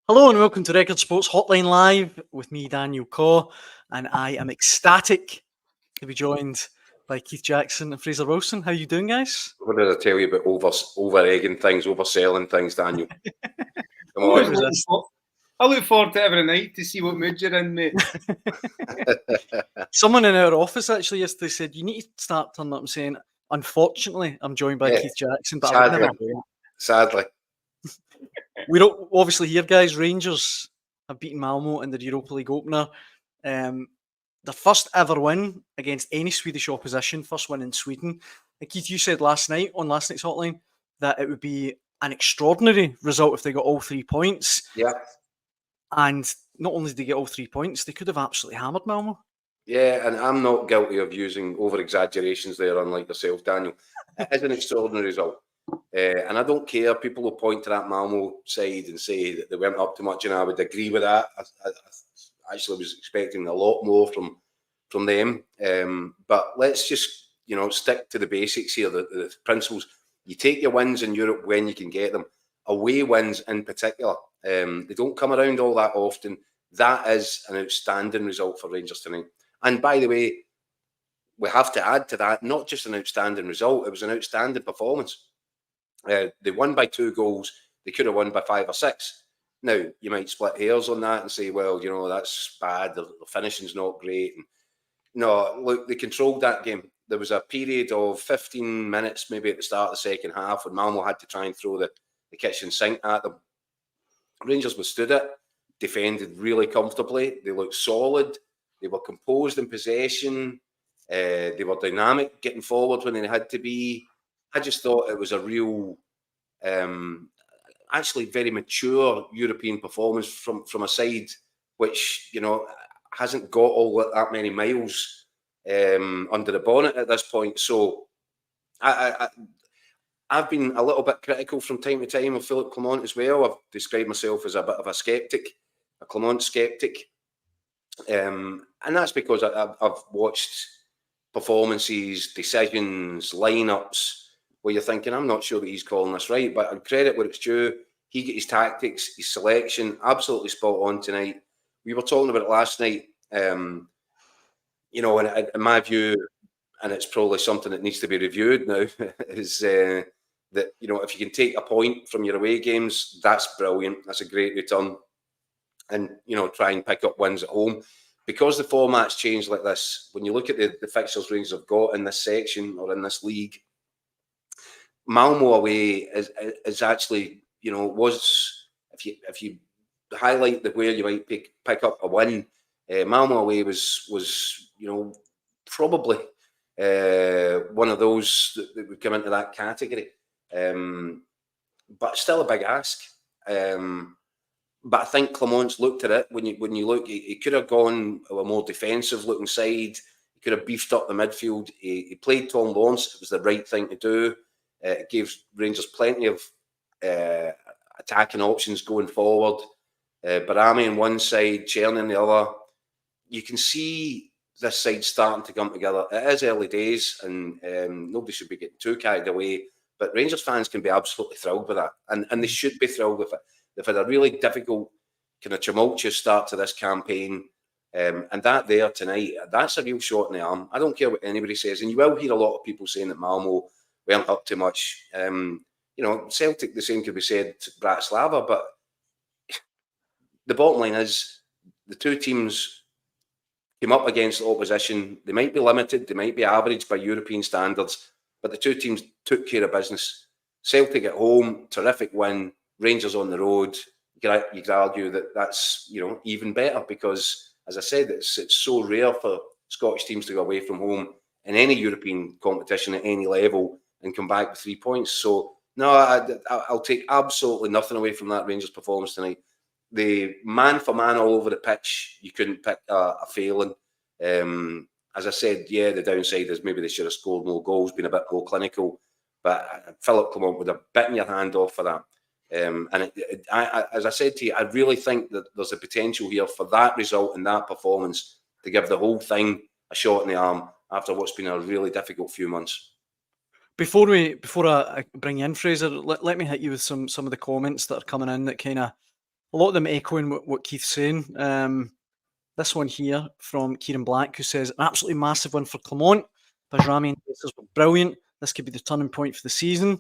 Hello and welcome to Record Sports Hotline Live with me, Daniel Caw, and I am ecstatic to be joined by Keith Jackson and Fraser Wilson. How you doing, guys? What did I tell you about over-egging things, overselling things, Daniel? Come Always on. resist. I look forward to every night to see what mood you're in, mate. Someone in our office actually yesterday said, you need to start turning up and saying, unfortunately, I'm joined by Yeah. Keith Jackson, but I would never do Sadly. that. We don't obviously here, guys. Rangers have beaten Malmo in the Europa League opener. Their first ever win against any Swedish opposition, first win in Sweden. And Keith, you said last night on last night's hotline that it would be an extraordinary result if they got all 3 points. Yeah. And not only did they get all 3 points, they could have absolutely hammered Malmo. Yeah, and I'm not guilty of using over-exaggerations there, unlike yourself, Daniel. It is an extraordinary result. And I don't care. People will point to that Malmo side and say that they weren't up to much, and I would agree with that. I actually was expecting a lot more from them. But let's just, stick to the basics here, the principles. You take your wins in Europe when you can get them. Away wins in particular. They don't come around all that often. That is an outstanding result for Rangers tonight. And by the way, we have to add to that, not just an outstanding result, it was an outstanding performance. They won by 2 goals. They could have won by 5 or 6. Now, you might split hairs on that and say, well, that's bad. The finishing's not great. And no, look, they controlled that game. There was a period of 15 minutes, maybe at the start of the second half, when Malmo had to try and throw the kitchen sink at them. Rangers withstood it, defended really comfortably. They looked solid. They were composed in possession. They were dynamic, getting forward when they had to be. I just thought it was a real, actually very mature European performance from a side which, hasn't got all that many miles under the bonnet at this point. So I've been a little bit critical from time to time of Philippe Clement as well. I've described myself as a bit of a skeptic, a Clement skeptic. And that's because I've watched performances, decisions, lineups, where you're thinking, I'm not sure that he's calling this right, but I credit where it's due. He got his tactics, his selection, absolutely spot on tonight. We were talking about it last night, in my view, and it's probably something that needs to be reviewed now, is that, if you can take a point from your away games, that's brilliant. That's a great return. And, try and pick up wins at home. Because the format's changed like this, when you look at the fixtures Rangers have got in this section or in this league, Malmo away is actually, was, if you highlight where you might pick up a win, Malmo away was probably one of those that would come into that category. But still a big ask. But I think Clement's looked at it. When you look, he could have gone a more defensive looking side. He could have beefed up the midfield. He played Tom Lawrence. It was the right thing to do. It gave Rangers plenty of attacking options going forward. Barami on one side, Cherny on the other. You can see this side starting to come together. It is early days, and nobody should be getting too carried away. But Rangers fans can be absolutely thrilled with that, and they should be thrilled with it. They've had a really difficult, kind of tumultuous start to this campaign. And that there tonight, that's a real shot in the arm. I don't care what anybody says. And you will hear a lot of people saying that Malmo weren't up to much. Celtic, the same could be said to Bratislava. But the bottom line is the two teams came up against the opposition. They might be limited. They might be average by European standards. But the two teams took care of business. Celtic at home, terrific win. Rangers on the road, you could argue that that's even better because, as I said, it's so rare for Scottish teams to go away from home in any European competition at any level and come back with 3 points. So no, I'll take absolutely nothing away from that Rangers performance tonight. The man for man all over the pitch, you couldn't pick a failing. As I said, yeah, the downside is maybe they should have scored more goals, been a bit more clinical. But Philippe Clement would have bitten your hand off for that. As I said to you, I really think that there's a potential here for that result and that performance to give the whole thing a shot in the arm after what's been a really difficult few months. Before I bring you in, Fraser, let me hit you with some of the comments that are coming in that kind of a lot of them echoing what Keith's saying. This one here from Kieran Black, who says, an absolutely massive one for Clermont. Bajrami and Dessers were brilliant. This could be the turning point for the season.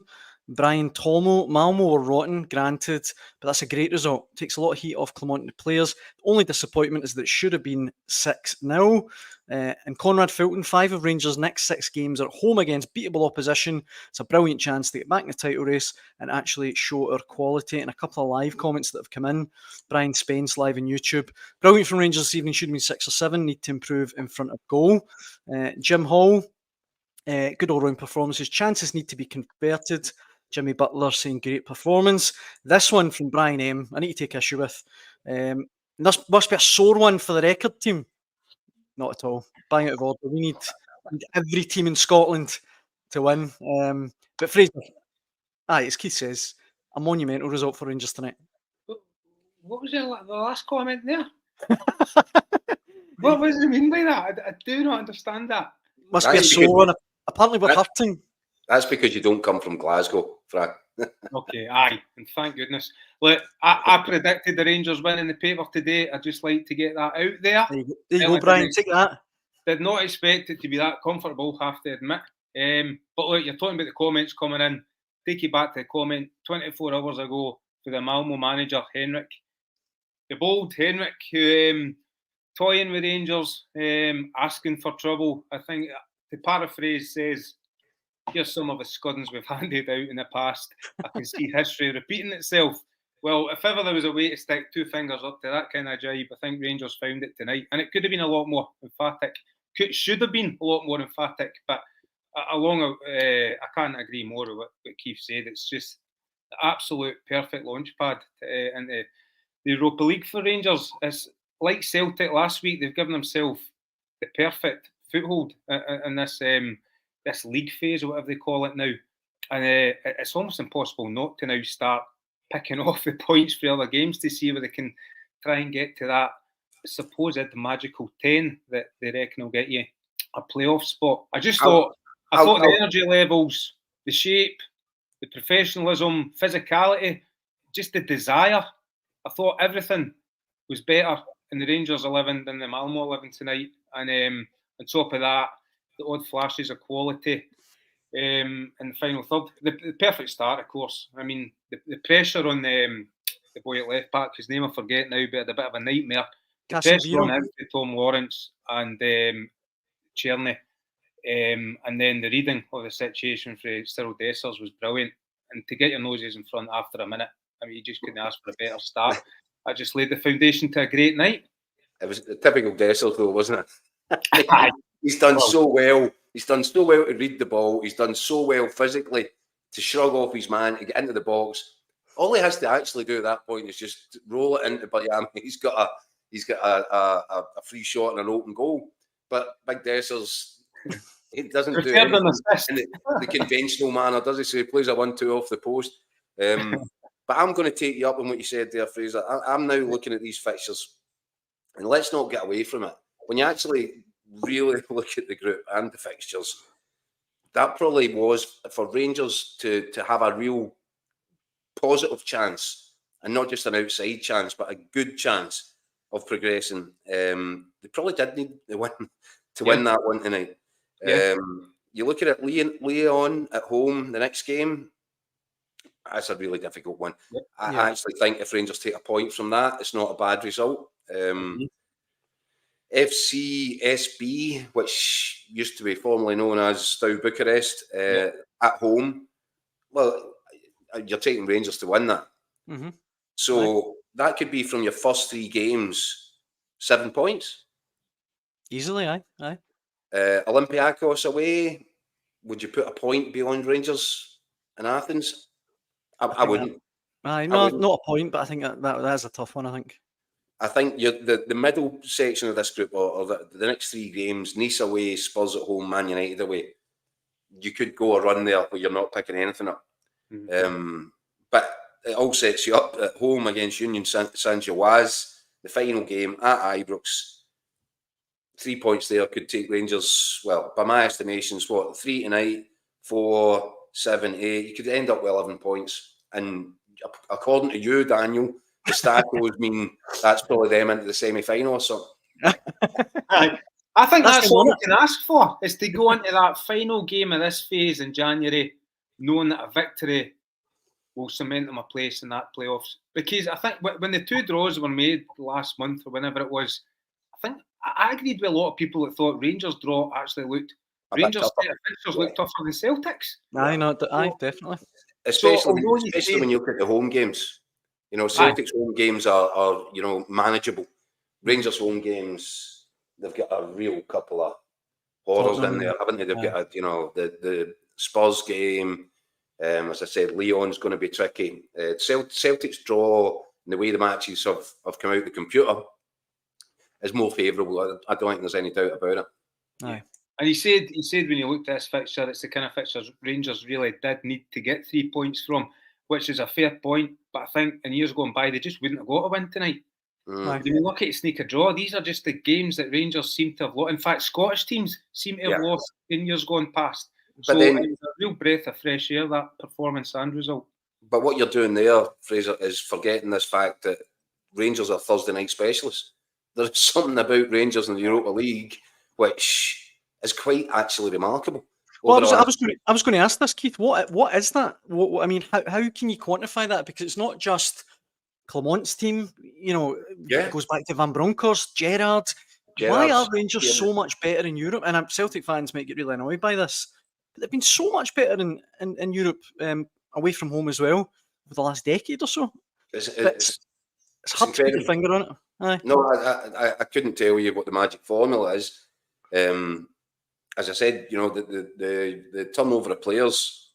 Brian Tomo, Malmo were rotten, granted, but that's a great result. Takes a lot of heat off Clermont and the players. The only disappointment is that it should have been 6-0. And Conrad Fulton, 5 of Rangers' next 6 games are at home against beatable opposition. It's a brilliant chance to get back in the title race and actually show our quality. And a couple of live comments that have come in. Brian Spence live on YouTube. Brilliant from Rangers this evening, should have been 6 or 7. Need to improve in front of goal. Jim Hall, good all-round performances. Chances need to be converted. Jimmy Butler saying great performance. This one from Brian M, I need to take issue with. This must be a sore one for the record team. Not at all. Bang out of order. We need every team in Scotland to win. But Fraser, as Keith says, a monumental result for Rangers tonight. What was the last comment there? What does it mean by that? I do not understand that. Must be a sore one. Apparently we're hurting. That's because you don't come from Glasgow, Frank. Okay, aye, and thank goodness. Look, I predicted the Rangers win in the paper today. I'd just like to get that out there. There you go, Brian. Take that. Did not expect it to be that comfortable, have to admit. But look, you're talking about the comments coming in. Take you back to the comment 24 hours ago for the Malmo manager, Henrik. The bold Henrik, who toying with Rangers, asking for trouble. I think, to paraphrase, says, here's some of the scuddings we've handed out in the past. I can see history repeating itself. Well, if ever there was a way to stick 2 fingers up to that kind of jibe, I think Rangers found it tonight. And it could have been a lot more emphatic. Should have been a lot more emphatic. But I can't agree more with what Keith said. It's just the absolute perfect launch pad in the Europa League for Rangers. It's like Celtic last week. They've given themselves the perfect foothold in this league phase, or whatever they call it now. And it's almost impossible not to now start picking off the points for other games to see where they can try and get to that supposed magical 10 that they reckon will get you a playoff spot. I thought the energy levels, the shape, the professionalism, physicality, just the desire, I thought everything was better in the Rangers 11 than the Malmo 11 tonight. And on top of that, the odd flashes of quality in the final third. The perfect start, of course. I mean, the pressure on the boy at left back, whose name I forget now, but had a bit of a nightmare. The pressure on him to Tom Lawrence and Cherny. And then the reading of the situation for Cyril Dessers was brilliant. And to get your noses in front after a minute, I mean, you just couldn't ask for a better start. I just laid the foundation to a great night. It was the typical Dessers, though, wasn't it? He's done so well. He's done so well to read the ball. He's done so well physically to shrug off his man, to get into the box. All he has to actually do at that point is just roll it into Bayam. He's got a free shot and an open goal. But Big Dessers, he doesn't do it in the conventional manner, does he? So he plays a 1-2 off the post. But I'm going to take you up on what you said there, Fraser. I'm now looking at these fixtures, and let's not get away from it. When you actually really look at the group and the fixtures, that probably was for Rangers to have a real positive chance, and not just an outside chance, but a good chance of progressing. They probably did need the win to win that one tonight. You look at it, Leon at home, the next game, that's a really difficult one. I actually think if Rangers take a point from that, it's not a bad result. FCSB, which used to be formerly known as Steaua Bucharest, at home, well, you're taking Rangers to win that. So that could be from your first 3 games, 7 points. Easily, aye. Olympiacos away, would you put a point beyond Rangers in Athens? I wouldn't. Not a point, but I think that is a tough one, I think. I think the middle section of this group, or the next 3 games, Nice away, Spurs at home, Man United away, you could go a run there where you're not picking anything up. But it all sets you up at home against Union Saint-Gilloise, the final game at Ibrox. 3 points there could take Rangers, well, by my estimations, 3 tonight, 4, 7, 8. You could end up with 11 points. And according to you, Daniel, Stackos mean that's probably them into the semi-final or something. I think that's all we it. can ask for, is to go into that final game of this phase in January knowing that a victory will cement them a place in that playoffs. Because I think when the 2 draws were made last month or whenever it was, I think I agreed with a lot of people that thought Rangers' draw actually looked, Rangers' set of fixtures looked tougher than Celtic's. Aye, definitely. Especially when you look at the home games. You know, Celtic's home games are manageable. Rangers' home games, they've got a real couple of horrors in there, haven't they? They've got the Spurs game. As I said, Lyon's going to be tricky. Celtic's draw and the way the matches have come out the computer is more favourable. I don't think there's any doubt about it. Aye. And he said when you looked at this fixture, it's the kind of fixtures Rangers really did need to get 3 points from, which is a fair point. But I think in years going by, they just wouldn't have got a win tonight. When you look at sneak a draw, these are just the games that Rangers seem to have lost. In fact, Scottish teams seem to have lost in years gone past. So it was a real breath of fresh air, that performance and result. But what you're doing there, Fraser, is forgetting this fact that Rangers are Thursday night specialists. There's something about Rangers in the Europa League which is quite actually remarkable. Well, I was going to ask this, Keith. What is that? I mean, how can you quantify that? Because it's not just Clement's team. It goes back to Van Bronckhorst, Gerrard. Why are Rangers so much better in Europe? And Celtic fans might get really annoyed by this, but they've been so much better in Europe, away from home as well, over the last decade or so. It's hard to put your finger on it. Aye. No, I couldn't tell you what the magic formula is. As I said, the turnover of players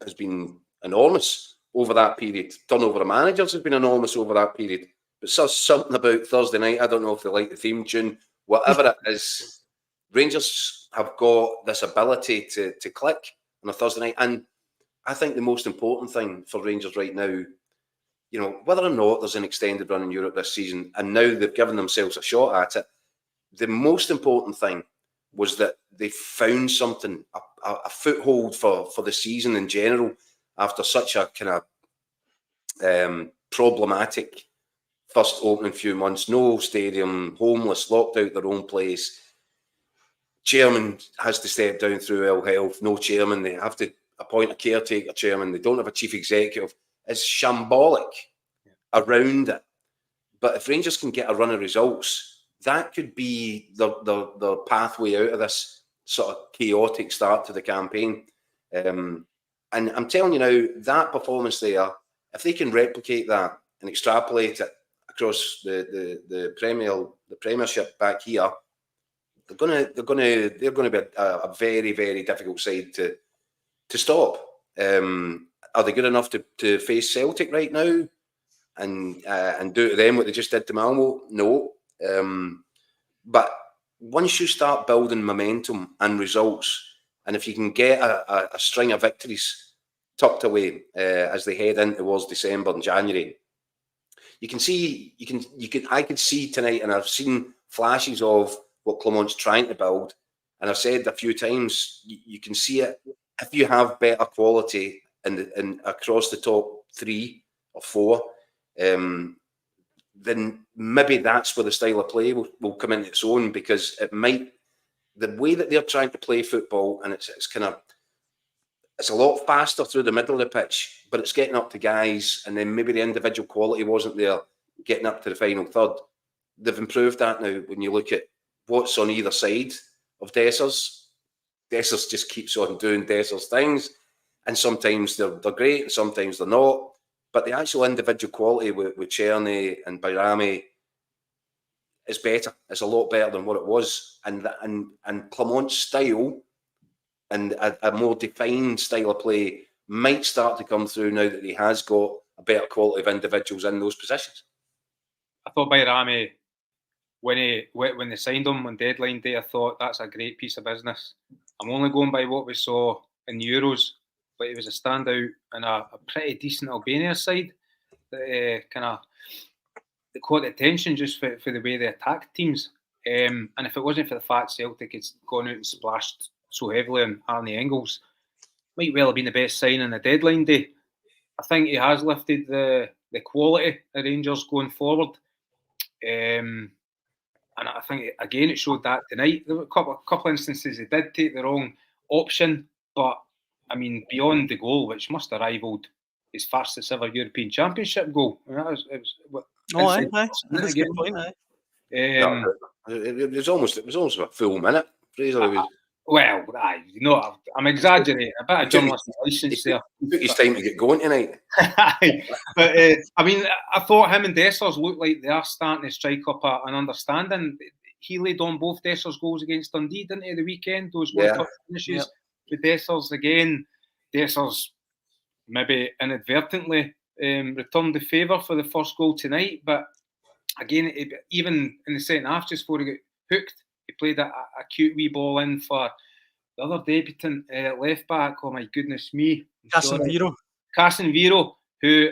has been enormous over that period. Turnover of managers has been enormous over that period. But something about Thursday night, I don't know if they like the theme tune, whatever it is, Rangers have got this ability to click on a Thursday night. And I think the most important thing for Rangers right now, whether or not there's an extended run in Europe this season, and now they've given themselves a shot at it, the most important thing was that they found something, a foothold for the season in general, after such a kind of problematic first opening few months. No stadium, homeless, locked out their own place. Chairman has to step down through ill health. No chairman. They have to appoint a caretaker chairman. They don't have a chief executive. It's shambolic around it. But if Rangers can get a run of results, that could be the pathway out of this sort of chaotic start to the campaign. And I'm telling you now, that performance there, if they can replicate that and extrapolate it across the Premiership back here, they're going to be a very, very difficult side to stop. Are they good enough to face Celtic right now and do to them what they just did to Malmo? No. But once you start building momentum and results, and if you can get a string of victories tucked away as they head in towards December and January, I could see tonight, and I've seen flashes of what Clement's trying to build, and I've said a few times, you can see it if you have better quality in across the top 3 or 4. Then maybe that's where the style of play will come into its own, because the way that they're trying to play football, and it's a lot faster through the middle of the pitch, but it's getting up to guys, and then maybe the individual quality wasn't there getting up to the final third. They've improved that now. When you look at what's on either side of Dessers just keeps on doing Dessers things, and sometimes they're great and sometimes they're not. But the actual individual quality with Czerny and Bayrami is better. It's a lot better than what it was. And Clement's style and a more defined style of play might start to come through now that he has got a better quality of individuals in those positions. I thought Bayrami, when they signed him on deadline day, I thought that's a great piece of business. I'm only going by what we saw in the Euros, but he was a standout and a pretty decent Albania side that they caught attention just for the way they attacked teams. And if it wasn't for the fact Celtic had gone out and splashed so heavily on Arnie Engels, might well have been the best sign on the deadline day. I think he has lifted the the quality of Rangers going forward. And I think, again, it showed that tonight. There were a couple instances they did take the wrong option, but, I mean, beyond the goal, which must have rivaled his fastest ever European Championship goal. I mean, it was Aye. That's a good point, aye. It was almost a full minute. Fraser was. Well, I'm exaggerating. A bit of journalistic license there. Took his time to get going tonight. But I mean, I thought him and Dessers look like they are starting to strike up an understanding. He laid on both Dessers' goals against Dundee, didn't he, the weekend? Those one-touch finishes with Dessers again. Dessers maybe inadvertently returned the favour for the first goal tonight, but again, even in the second half, just before he got hooked, he played a cute wee ball in for the other debutant left back. Oh my goodness me, Casemiro, who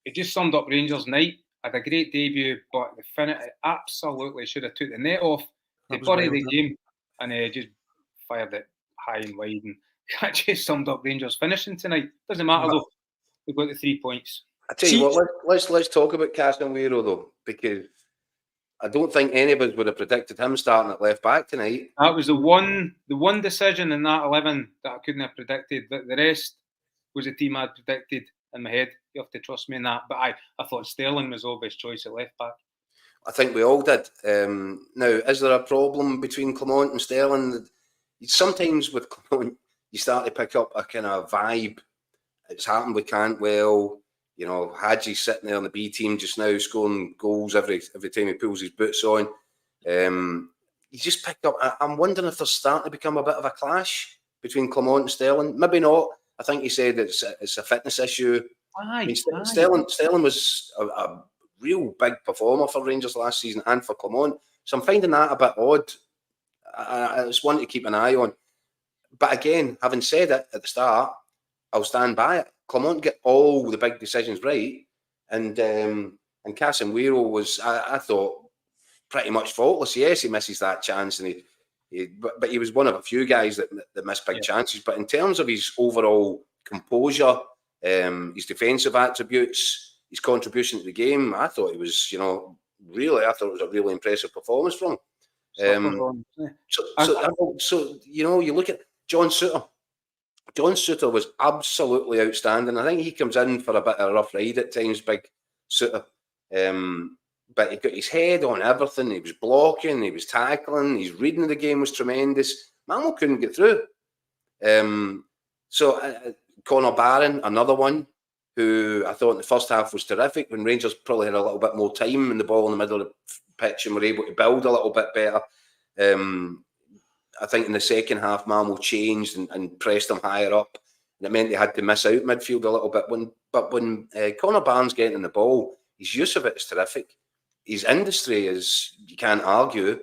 he just summed up Rangers' night. Had a great debut, but the finish absolutely should have took the net off. They buried the game and just fired it high and wide, and that just summed up Rangers' finishing tonight. Doesn't matter though; they've got the 3 points. I tell you what, let's talk about Casemiro though, because I don't think any of us would have predicted him starting at left back tonight. That was the one decision in that 11 that I couldn't have predicted. But the rest was a team I'd predicted in my head. You have to trust me in that. But I thought Sterling was the obvious choice at left back. I think we all did. Now, is there a problem between Clement and Sterling? Sometimes with Clement, you start to pick up a kind of vibe. It's happened with Cantwell. You know, Hadji's sitting there on the B team just now, scoring goals every time he pulls his boots on. You just picked up. I'm wondering if there's starting to become a bit of a clash between Clement and Sterling. Maybe not. I think he said it's a fitness issue. Sterling was a real big performer for Rangers last season and for Clement. So I'm finding that a bit odd. It's one to keep an eye on. But again, having said it at the start, I'll stand by it. Clement get all the big decisions right, and Casemiro was, I thought, pretty much faultless. Yes, he misses that chance, and but he was one of a few guys that missed big chances. But in terms of his overall composure, his defensive attributes, his contribution to the game, I thought it was, I thought it was a really impressive performance from him. So you look at John Souttar. John Souttar was absolutely outstanding. I think he comes in for a bit of a rough ride at times, big Souttar. But he got his head on everything. He was blocking, he was tackling, his reading of the game was tremendous. Malmo couldn't get through. Connor Barron, another one, who I thought in the first half was terrific, when Rangers probably had a little bit more time and the ball in the middle of the pitch and were able to build a little bit better. I think in the second half, Malmo changed and pressed them higher up. And it meant they had to miss out midfield a little bit. But when Connor Barnes getting the ball, his use of it is terrific. His industry is, you can't argue.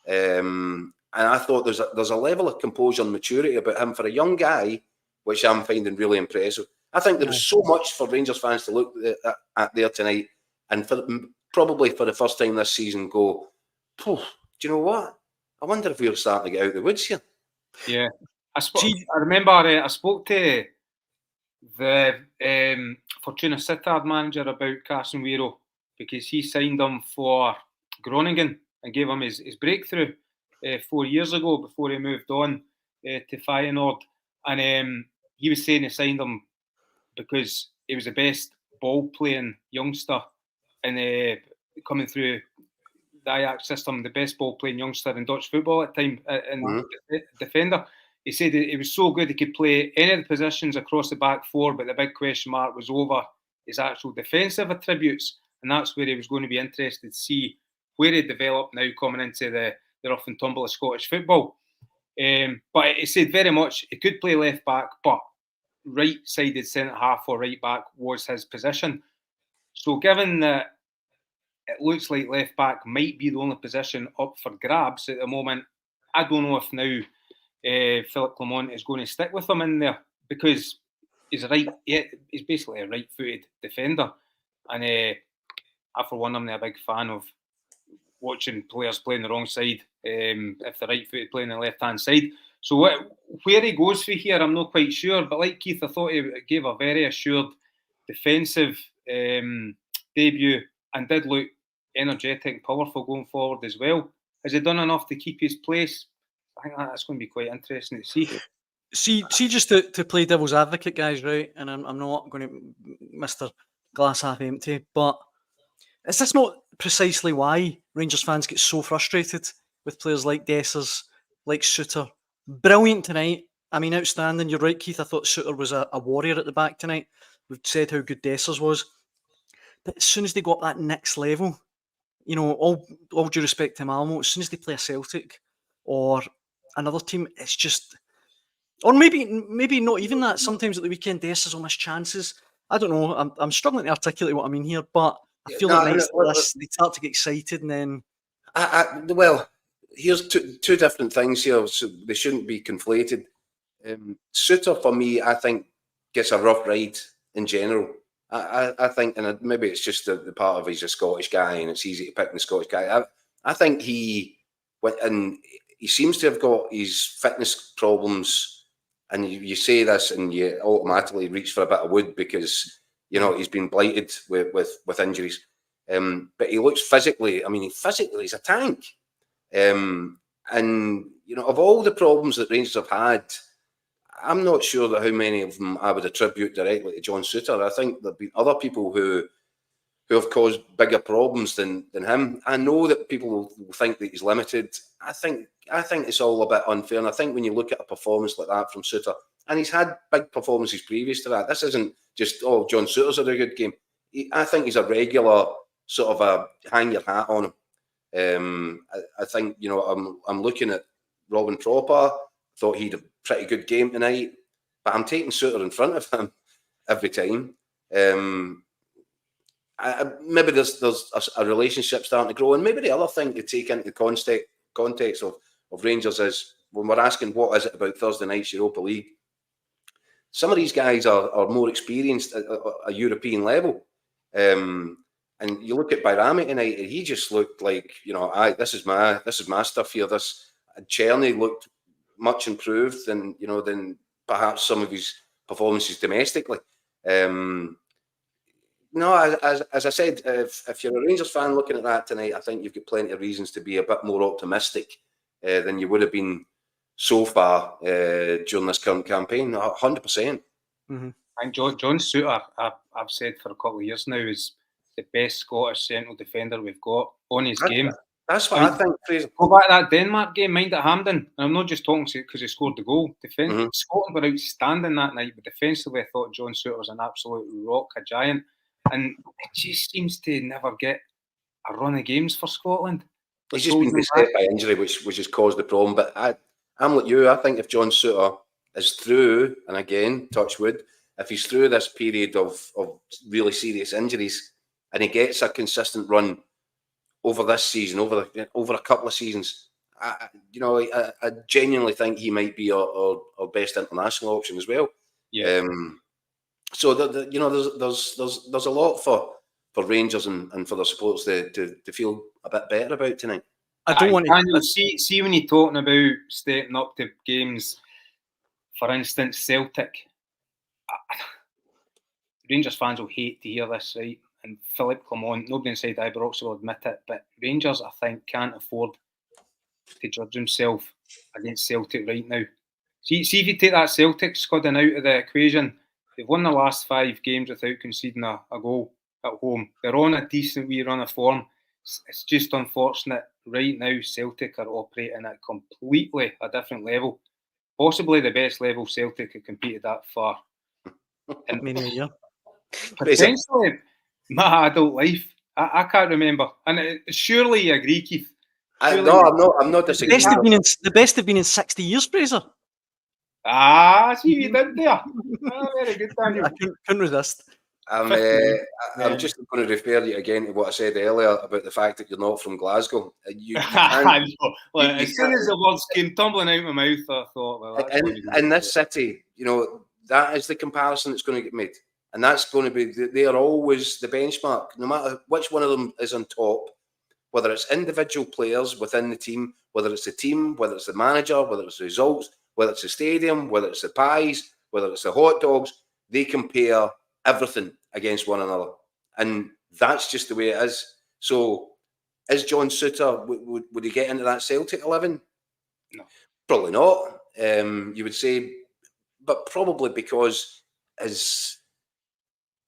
And I thought there's a level of composure and maturity about him for a young guy, which I'm finding really impressive. I think there is so much for Rangers fans to look at there tonight, and probably for the first time this season go, do you know what? I wonder if we're starting to get out of the woods here. Yeah. I remember I spoke to the Fortuna Sittard manager about Casemiro, because he signed him for Groningen and gave him his breakthrough 4 years ago before he moved on to Feyenoord. And he was saying he signed him because he was the best ball-playing youngster in coming through the Ajax system, the best ball-playing youngster in Dutch football at the time, and defender. He said he was so good he could play any of the positions across the back four, but the big question mark was over his actual defensive attributes, and that's where he was going to be interested to see where he developed now coming into the rough and tumble of Scottish football. But he said very much he could play left back, but right-sided centre half or right back was his position. So given that it looks like left back might be the only position up for grabs at the moment, I don't know if now Philippe Clement is going to stick with him in there, because he's basically a right-footed defender, and I for one am a big fan of watching players playing the wrong side if they're right-footed playing the left-hand side. So where he goes for here, I'm not quite sure, but like Keith, I thought he gave a very assured defensive debut and did look energetic and powerful going forward as well. Has he done enough to keep his place? I think that's going to be quite interesting to see. See, just to play devil's advocate, guys, right? And I'm not going to Mr. Glass half empty, but is this not precisely why Rangers fans get so frustrated with players like Dessers, like Suter? Brilliant tonight. I mean, outstanding. You're right, Keith. I thought Suter was a warrior at the back tonight. We've said how good Dessers was. But as soon as they got that next level, you know, all due respect to Malmo, as soon as they play a Celtic or another team, it's just... Or maybe not even that. Sometimes at the weekend, Dessers will miss chances. I don't know. I'm struggling to articulate what I mean here, but I feel like nights like this, they start to get excited and then... Well, here's two different things here, so they shouldn't be conflated. Suter, for me, I think, gets a rough ride in general. I think, and maybe it's just the part of he's a Scottish guy and it's easy to pick the Scottish guy. I think he went and he seems to have got his fitness problems. And you say this and you automatically reach for a bit of wood because, you know, he's been blighted with injuries. But he looks physically, I mean, physically he's a tank. And, you know, of all the problems that Rangers have had, I'm not sure that how many of them I would attribute directly to John Suter. I think there have been other people who have caused bigger problems than him. I know that people will think that he's limited. I think it's all a bit unfair. And I think when you look at a performance like that from Suter, and he's had big performances previous to that, this isn't just, oh, John Suter's had a good game. I think he's a regular sort of a hang your hat on him. I think, you know, I'm looking at Robin Tropper, thought he'd a pretty good game tonight, but I'm taking Suter in front of him every time. Maybe there's a relationship starting to grow, and maybe the other thing to take into the context of Rangers is when we're asking what is it about Thursday night's Europa League, some of these guys are more experienced at a European level, and you look at Bayrami tonight, and he just looked like, you know, this is my stuff here. Czerny looked much improved than perhaps some of his performances domestically. No, as I said, if you're a Rangers fan looking at that tonight, I think you've got plenty of reasons to be a bit more optimistic than you would have been so far during this current campaign. 100%. Mm-hmm. I think John Suter, I've said for a couple of years now, is the best Scottish central defender we've got on his game. That's what I think, Fraser. Go back to that Denmark game, mind at Hampden, and I'm not just talking because he scored the goal. Scotland were outstanding that night, but defensively I thought John Suter was an absolute rock, a giant. And it just seems to never get a run of games for Scotland. He's just been beset by injury, which has caused the problem. But I'm like you. I think if John Suter is through, and again, touch wood, if he's through this period of really serious injuries, and he gets a consistent run over this season, over a couple of seasons, I genuinely think he might be our best international option as well. Yeah. So there's a lot for Rangers and for their supporters to feel a bit better about tonight. I don't want to see when you're talking about stepping up to games. For instance, Celtic. Rangers fans will hate to hear this, right? And Philippe Clement, nobody inside Ibrox will admit it, but Rangers, I think, can't afford to judge himself against Celtic right now. See if you take that Celtic squadding out of the equation. They've won the last 5 games without conceding a goal at home. They're on a decent wee run of form. It's just unfortunate right now Celtic are operating at completely a different level. Possibly the best level Celtic have competed at for potentially my adult life. I can't remember. And surely you agree, Keith. No, I'm not disagreeing. The best have been in 60 years, Fraser. See you did there. Very good, Daniel. I couldn't resist. I'm just going to refer you again to what I said earlier about the fact that you're not from Glasgow. As soon as the words came tumbling out of my mouth, I thought, well, in this city, that is the comparison that's going to get made, and that's going to be. They are always the benchmark, no matter which one of them is on top. Whether it's individual players within the team, whether it's the team, whether it's the manager, whether it's the results, whether it's the stadium, whether it's the pies, whether it's the hot dogs, they compare everything against one another. and that's just the way it is. So, is John Souttar, would he get into that Celtic 11? No. Probably not. You would say, but probably because he's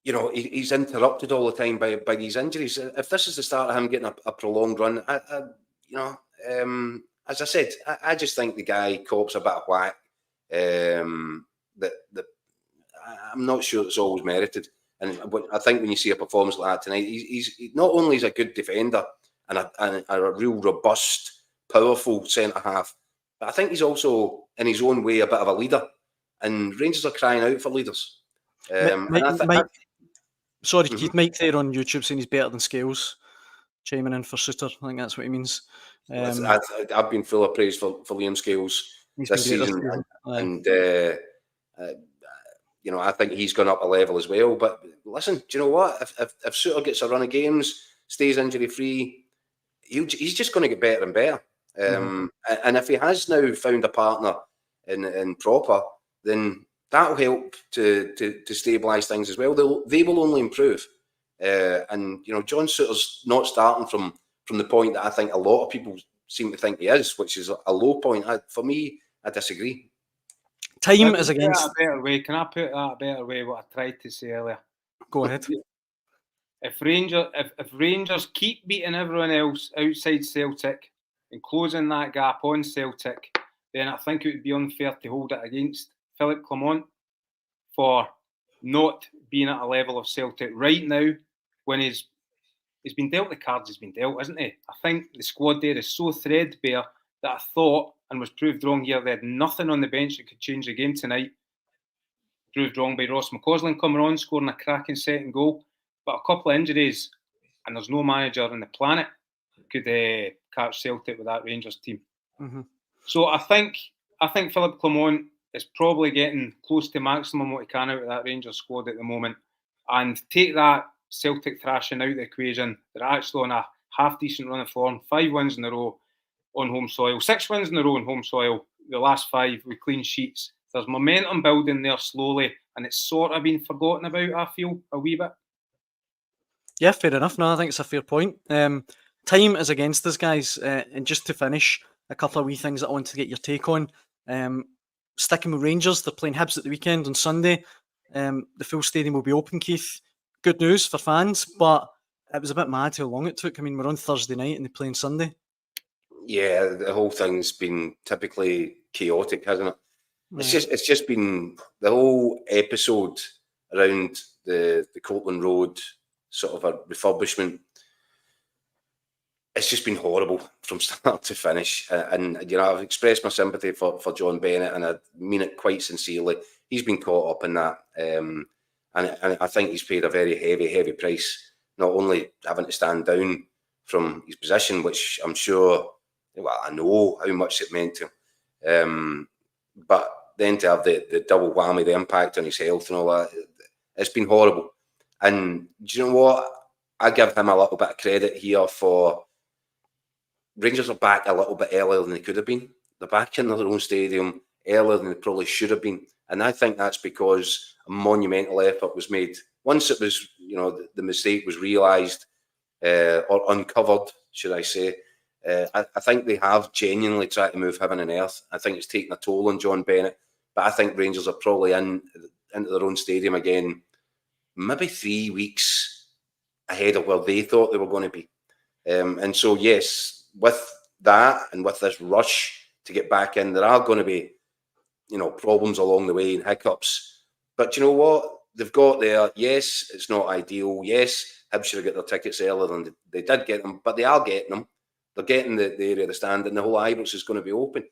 interrupted all the time by these injuries. If this is the start of him getting a prolonged run, as I said, I just think the guy cops a bit of whack. I'm not sure it's always merited. And I think when you see a performance like that tonight, he's not only is a good defender and a real robust, powerful centre half, but I think he's also in his own way a bit of a leader. And Rangers are crying out for leaders. Sorry, Keith, Mike there on YouTube saying he's better than Scales, chiming in for Souttar. I think that's what he means. I've been full of praise for Liam Scales this season, and I think he's gone up a level as well. But listen, do you know what? If Souttar gets a run of games, stays injury free, he's just going to get better and better. And if he has now found a partner in Proper, then that'll help to stabilise things as well. They will only improve. And John Souttar's not starting from the point that I think a lot of people seem to think he is, which is a low point. For me, I disagree. Time is against. A better way. Can I put that a better way? What I tried to say earlier. Go ahead. If Rangers keep beating everyone else outside Celtic and closing that gap on Celtic, then I think it would be unfair to hold it against Philippe Clement for not being at a level of Celtic right now when he's been dealt the cards he's been dealt, isn't he? I think the squad there is so threadbare that I thought, and was proved wrong here, they had nothing on the bench that could change the game tonight. Proved wrong by Ross McCausland coming on, scoring a cracking second goal. But a couple of injuries, and there's no manager on the planet could catch Celtic with that Rangers team. Mm-hmm. So I think Philippe Clement is probably getting close to maximum what he can out of that Rangers squad at the moment. And take that Celtic thrashing out of the equation. They're actually on a half-decent run of form. 5 wins in a row on home soil. 6 wins in a row on home soil. The last 5 with clean sheets. There's momentum building there slowly, and it's sort of been forgotten about, I feel, a wee bit. Yeah, fair enough. No, I think it's a fair point. Time is against us, guys. And just to finish, a couple of wee things that I want to get your take on. Sticking with Rangers, they're playing Hibs at the weekend on Sunday. The full stadium will be open, Keith. Good news for fans, but it was a bit mad how long it took. I mean, we're on Thursday night and they play on Sunday. Yeah, the whole thing's been typically chaotic, hasn't it? It's just been the whole episode around the Courtland Road sort of a refurbishment. It's just been horrible from start to finish. And I've expressed my sympathy for John Bennett, and I mean it quite sincerely. He's been caught up in that. And I think he's paid a very heavy price, not only having to stand down from his position, which I'm sure, I know how much it meant to him, but then to have the double whammy, the impact on his health and all that, it's been horrible. And do you know what? I give him a little bit of credit here for Rangers are back a little bit earlier than they could have been. They're back in their own stadium earlier than they probably should have been. And I think that's because a monumental effort was made. Once it was, the mistake was realised or uncovered, should I say, I think they have genuinely tried to move heaven and earth. I think it's taken a toll on John Bennett. But I think Rangers are probably into their own stadium again, maybe 3 weeks ahead of where they thought they were going to be. And so, yes, with that and with this rush to get back in, there are going to be, problems along the way and hiccups. But you know what? They've got there. Yes, it's not ideal. Yes, Hibs should have got their tickets earlier than they did get them, but they are getting them. They're getting the area of the stand, and the whole Ibrox is going to be open.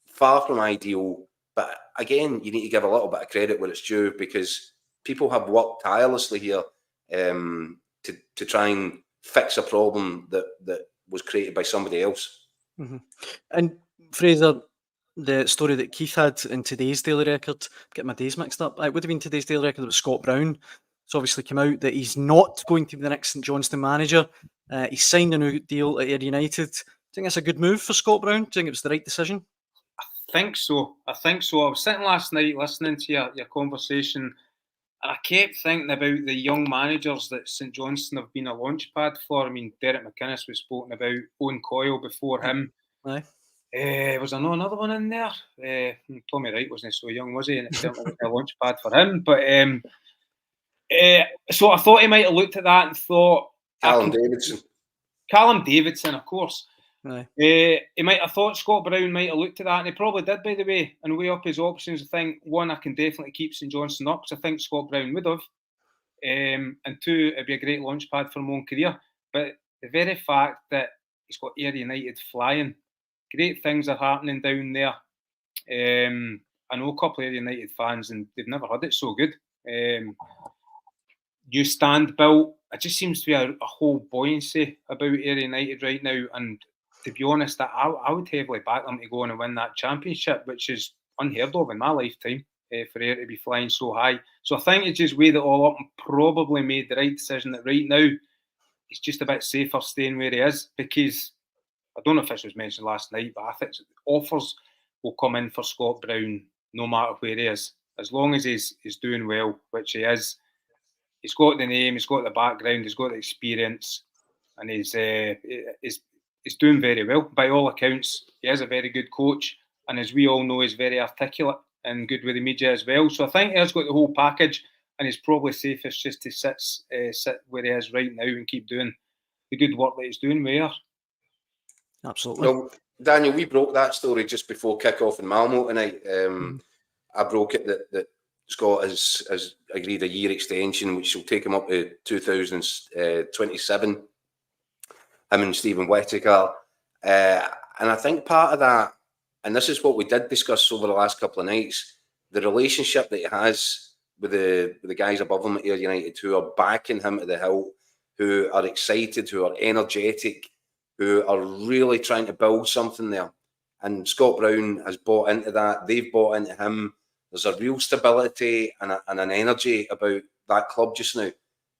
Far from ideal, but again, you need to give a little bit of credit where it's due, because people have worked tirelessly here to try and fix a problem that was created by somebody else. Mm-hmm. And Fraser, the story that Keith had in today's Daily Record, get my days mixed up, it would have been today's Daily Record with Scott Brown. It's obviously come out that he's not going to be the next St Johnstone manager. He signed a new deal at Ayr United. Do you think that's a good move for Scott Brown? Do you think it was the right decision? I think so. I was sitting last night listening to your conversation, I kept thinking about the young managers that St Johnstone have been a launch pad for. I mean, Derek McInnes was spoken about, Owen Coyle before him. Aye. Was there not another one in there? Tommy Wright wasn't so young, was he? And it certainly was a launch pad for him. But so I thought he might have looked at that and thought... Callum Davidson, of course. Aye. He might have thought Scott Brown might have looked at that, and he probably did, by the way, and weigh up his options. I think, one, I can definitely keep St Johnstone up, because I think Scott Brown would have. And two, it'd be a great launch pad for my own career. But the very fact that he's got Ayr United flying, great things are happening down there. I know a couple of Ayr United fans, and they've never had it so good. New stand built. It just seems to be a whole buoyancy about Ayr United right now. And to be honest, I would heavily back them to go on and win that championship, which is unheard of in my lifetime, for Ayr to be flying so high. So I think it just weighed it all up and probably made the right decision that right now he's just a bit safer staying where he is, because I don't know if this was mentioned last night, but I think offers will come in for Scott Brown no matter where he is. As long as he's doing well, which he is. He's got the name, he's got the background, he's got the experience, and he's doing very well. By all accounts, he is a very good coach, and as we all know, he's very articulate and good with the media as well. So I think he's got the whole package, and it's probably safest just to sit where he is right now and keep doing the good work that he's doing with Ayr. Absolutely. Well, Daniel, we broke that story just before kick-off in Malmo tonight. I broke it that Scott has agreed a year extension, which will take him up to 2027. Him and Stephen Whittaker. And I think part of that, and this is what we did discuss over the last couple of nights, the relationship that he has with the guys above him at Ayr United, who are backing him to the hilt, who are excited, who are energetic, who are really trying to build something there. And Scott Brown has bought into that. They've bought into him. There's a real stability and an energy about that club just now.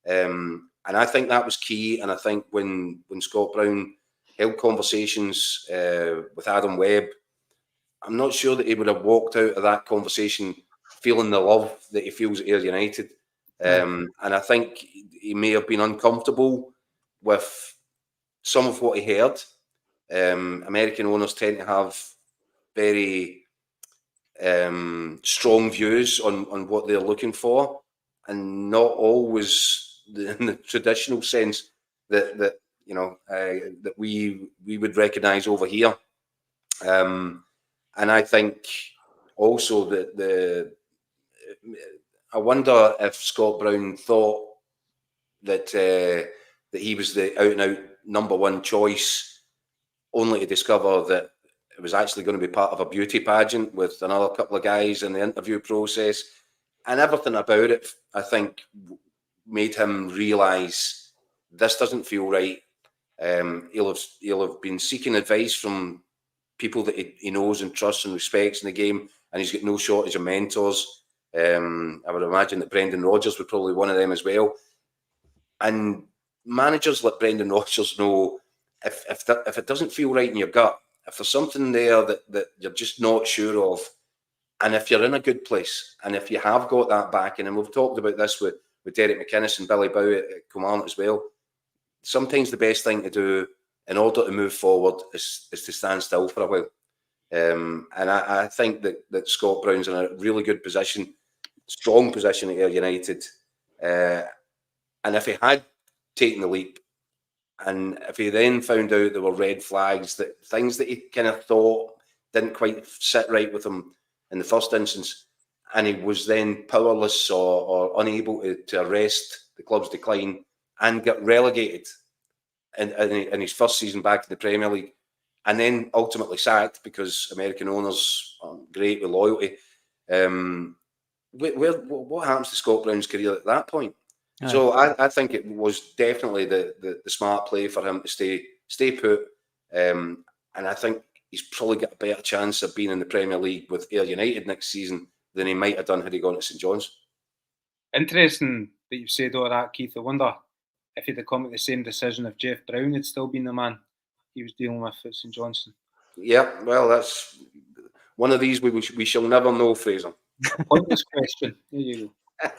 And I think that was key. And I think when Scott Brown held conversations with Adam Webb, I'm not sure that he would have walked out of that conversation feeling the love that he feels at Ayr United. And I think he may have been uncomfortable with some of what he heard. American owners tend to have very strong views on what they're looking for, and not always in the traditional sense that we would recognise over here. And I think also that I wonder if Scott Brown thought that he was the out and out number one choice, only to discover that it was actually going to be part of a beauty pageant with another couple of guys in the interview process, and everything about it, I think, made him realise this doesn't feel right. He'll have been seeking advice from people that he knows and trusts and respects in the game, and he's got no shortage of mentors. I would imagine that Brendan Rodgers would probably be one of them as well. And managers like Brendan Rodgers know if it doesn't feel right in your gut, if there's something there that you're just not sure of, and if you're in a good place, and if you have got that backing, and we've talked about this with Derek McInnes and Billy Bow at Kilmarnock as well, sometimes the best thing to do in order to move forward is to stand still for a while. And I think that Scott Brown's in a really good position, strong position at Ayr United. And if he had taken the leap, and if he then found out there were red flags, that things that he kind of thought didn't quite sit right with him in the first instance, and he was then powerless or unable to arrest the club's decline and get relegated in his first season back in the Premier League, and then ultimately sacked because American owners are great with loyalty. What happens to Scott Brown's career at that point? Aye. So I think it was definitely the smart play for him to stay put. And I think he's probably got a better chance of being in the Premier League with Ayr United next season than he might have done had he gone to St John's. Interesting that you've said all that, Keith. I wonder if he'd have come to the same decision if Jeff Brown had still been the man he was dealing with at St Johnstone. Yeah, well, that's one of these we shall never know, Fraser. Pointless question. There you go.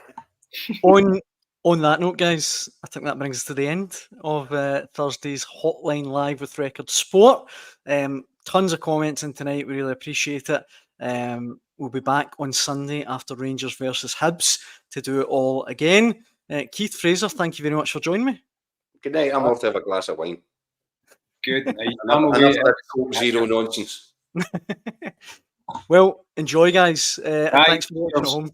On that note, guys, I think that brings us to the end of Thursday's Hotline Live with Record Sport. Tons of comments in tonight. We really appreciate it. We'll be back on Sunday after Rangers versus Hibs to do it all again. Keith, Fraser, thank you very much for joining me. Good night. I'm off to have a glass of wine. Good night. Enough of that Coke Zero nonsense. Well, enjoy, guys. And thanks for watching at home.